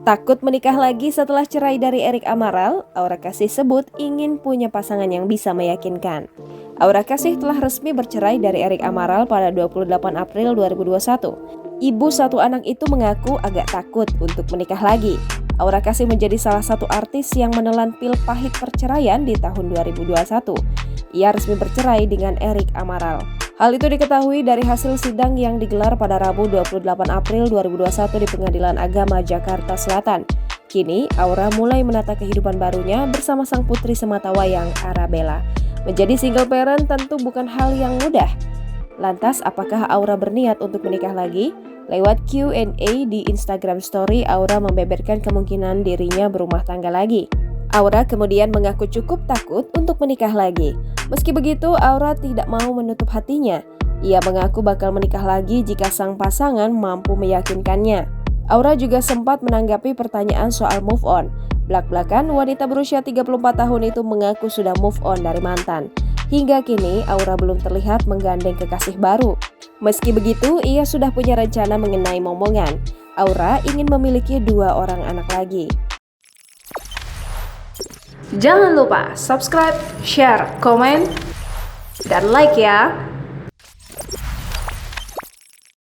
Takut menikah lagi setelah cerai dari Erik Amaral, Aura Kasih sebut ingin punya pasangan yang bisa meyakinkan. Aura Kasih telah resmi bercerai dari Erik Amaral pada 28 April 2021. Ibu satu anak itu mengaku agak takut untuk menikah lagi. Aura Kasih menjadi salah satu artis yang menelan pil pahit perceraian di tahun 2021. Ia resmi bercerai dengan Erik Amaral. Hal itu diketahui dari hasil sidang yang digelar pada Rabu 28 April 2021 di Pengadilan Agama Jakarta Selatan. Kini, Aura mulai menata kehidupan barunya bersama sang putri sematawayang, Arabella. Menjadi single parent tentu bukan hal yang mudah. Lantas, apakah Aura berniat untuk menikah lagi? Lewat Q&A di Instagram Story, Aura membeberkan kemungkinan dirinya berumah tangga lagi. Aura kemudian mengaku cukup takut untuk menikah lagi. Meski begitu, Aura tidak mau menutup hatinya. Ia mengaku bakal menikah lagi jika sang pasangan mampu meyakinkannya. Aura juga sempat menanggapi pertanyaan soal move on. Blak-blakan, wanita berusia 34 tahun itu mengaku sudah move on dari mantan. Hingga kini, Aura belum terlihat menggandeng kekasih baru. Meski begitu, ia sudah punya rencana mengenai momongan. Aura ingin memiliki 2 orang anak lagi. Jangan lupa subscribe, share, komen, dan like ya!